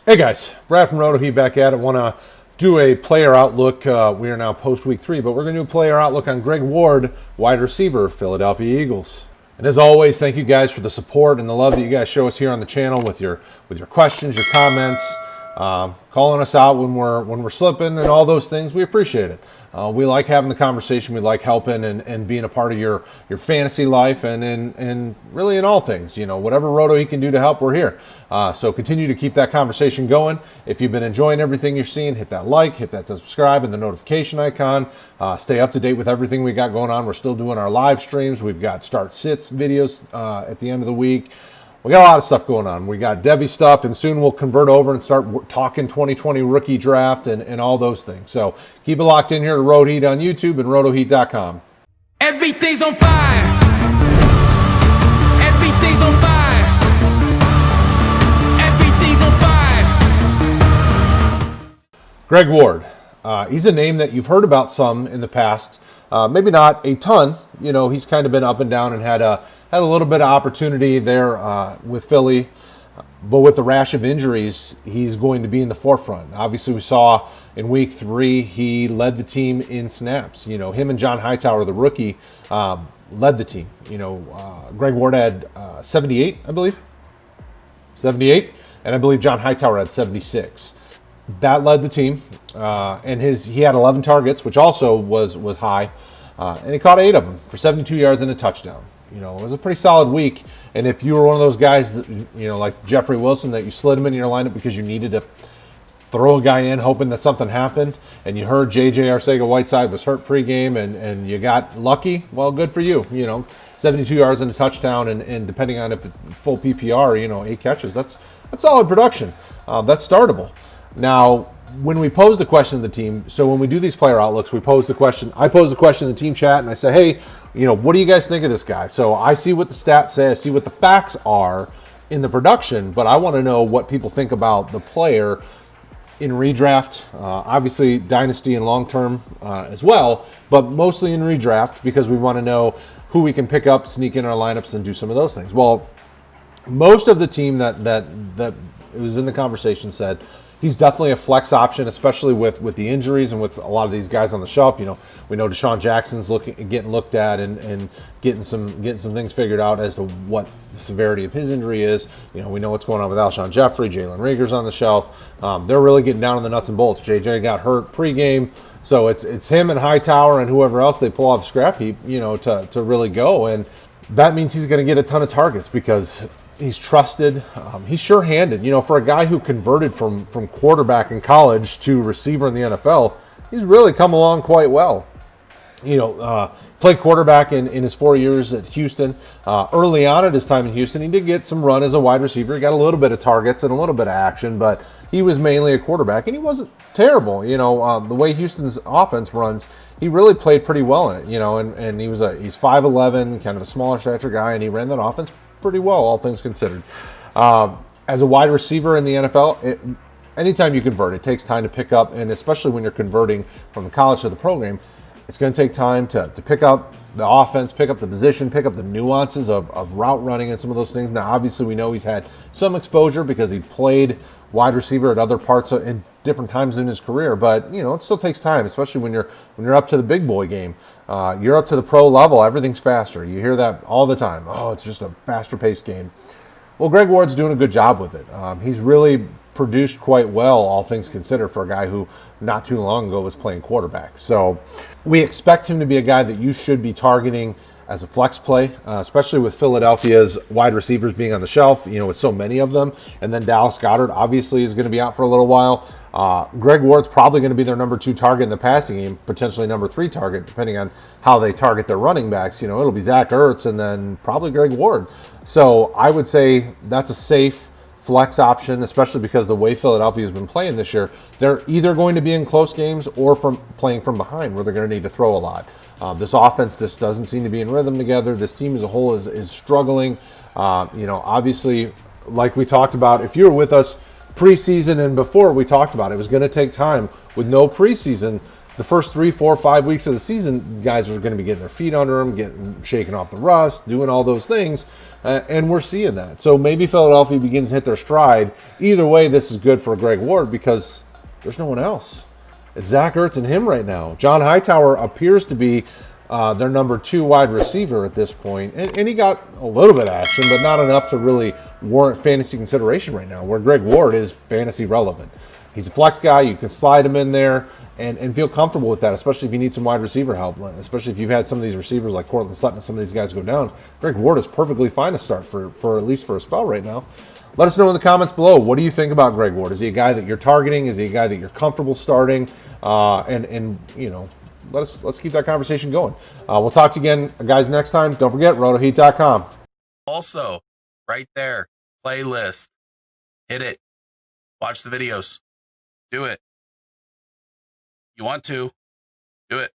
Hey guys, Brad from RotoHeat back at it. Want to do a player outlook. We are now post week 3, but we're going to do a player outlook on Greg Ward, wide receiver, Philadelphia Eagles. And as always, thank you guys for the support and the love that you guys show us here on the channel with your questions, your comments, calling us out when we're slipping and all those things. We appreciate it. We like having the conversation. We like helping and being a part of your fantasy life and really in all things. You know, whatever RotoHeat can do to help, we're here. So continue to keep that conversation going. If you've been enjoying everything you're seeing, hit that like, hit that subscribe, and the notification icon. Stay up to date with everything we got going on. We're still doing our live streams. We've got start sits videos at the end of the week. We got a lot of stuff going on. We got Devy stuff, and soon we'll convert over and start talking 2020 rookie draft and all those things. So keep it locked in here to RotoHeat on YouTube and RotoHeat.com. Everything's on fire. Everything's on fire. Everything's on fire. Greg Ward. He's a name that you've heard about some in the past. Maybe not a ton. You know, he's kind of been up and down and had a little bit of opportunity there with Philly. But with the rash of injuries, he's going to be in the forefront. Obviously, we saw in week 3, he led the team in snaps. You know, him and John Hightower, the rookie, led the team. You know, Greg Ward had 78, I believe. 78. And I believe John Hightower had 76. That led the team. And he had 11 targets, which also was high. And he caught 8 of them for 72 yards and a touchdown. You know, it was a pretty solid week. And if you were one of those guys that, you know, like Jeffrey Wilson, that you slid him in your lineup because you needed to throw a guy in hoping that something happened, and you heard J.J. Arcega-Whiteside was hurt pregame and you got lucky, well, good for you. You know, 72 yards and a touchdown, and depending on if it's full PPR, you know, 8 catches, that's solid production. That's startable. Now, when we pose the question to the team, so when we do these player outlooks, I pose the question in the team chat, and I say, hey, you know, what do you guys think of this guy? So I see what the stats say, I see what the facts are in the production, but I want to know what people think about the player in redraft, obviously dynasty and long-term as well, but mostly in redraft because we want to know who we can pick up, sneak in our lineups, and do some of those things. Well, most of the team that was in the conversation said he's definitely a flex option, especially with the injuries and with a lot of these guys on the shelf. You know, we know Deshaun Jackson's getting looked at and getting some things figured out as to what the severity of his injury is. You know, we know what's going on with Alshon Jeffrey, Jalen Reagor's on the shelf. They're really getting down on the nuts and bolts. JJ got hurt pregame, so it's him and Hightower and whoever else they pull off the scrap heap, you know, to really go. And that means he's going to get a ton of targets because he's trusted. He's sure-handed. You know, for a guy who converted from quarterback in college to receiver in the NFL, he's really come along quite well. You know, played quarterback in his 4 years at Houston. Early on at his time in Houston, he did get some run as a wide receiver. He got a little bit of targets and a little bit of action, but he was mainly a quarterback, and he wasn't terrible. You know, the way Houston's offense runs, he really played pretty well in it. You know, and he's 5'11", kind of a smaller stature guy, and he ran that offense pretty well, all things considered. As a wide receiver in the NFL, anytime you convert, it takes time to pick up, and especially when you're converting from the college to the program, it's going to take time to pick up the offense, pick up the position, pick up the nuances of route running and some of those things. Now, obviously, we know he's had some exposure because he played wide receiver at other parts in different times in his career, but you know, it still takes time, especially when you're up to the big boy game. You're up to the pro level, everything's faster. You hear that all the time. Oh, it's just a faster paced game. Well, Greg Ward's doing a good job with it. He's really produced quite well, all things considered, for a guy who not too long ago was playing quarterback. So we expect him to be a guy that you should be targeting as a flex play, especially with Philadelphia's wide receivers being on the shelf, you know, with so many of them. And then Dallas Goedert obviously is going to be out for a little while. Greg Ward's probably going to be their number 2 target in the passing game, potentially number 3 target, depending on how they target their running backs. You know, it'll be Zach Ertz and then probably Greg Ward. So I would say that's a safe flex option, especially because the way Philadelphia has been playing this year, they're either going to be in close games or playing from behind where they're going to need to throw a lot. This offense just doesn't seem to be in rhythm together. This team as a whole is struggling. You know, obviously, like we talked about, if you were with us preseason and before, we talked about it was going to take time with no preseason the first 3, 4, 5 weeks of the season, guys are going to be getting their feet under them, getting shaking off the rust, doing all those things, and we're seeing that. So maybe Philadelphia begins to hit their stride. Either way, this is good for Greg Ward because there's no one else. It's Zach Ertz and him right now. John Hightower appears to be their number 2 wide receiver at this point, and he got a little bit of action, but not enough to really warrant fantasy consideration right now, where Greg Ward is fantasy relevant. He's a flex guy. You can slide him in there and feel comfortable with that, especially if you need some wide receiver help, especially if you've had some of these receivers like Cortland Sutton and some of these guys go down. Greg Ward is perfectly fine to start for at least for a spell right now. Let us know in the comments below. What do you think about Greg Ward? Is he a guy that you're targeting? Is he a guy that you're comfortable starting? And you know, let's keep that conversation going. We'll talk to you again, guys, next time. Don't forget, RotoHeat.com. Also, right there, playlist. Hit it. Watch the videos. Do it. You want to. Do it.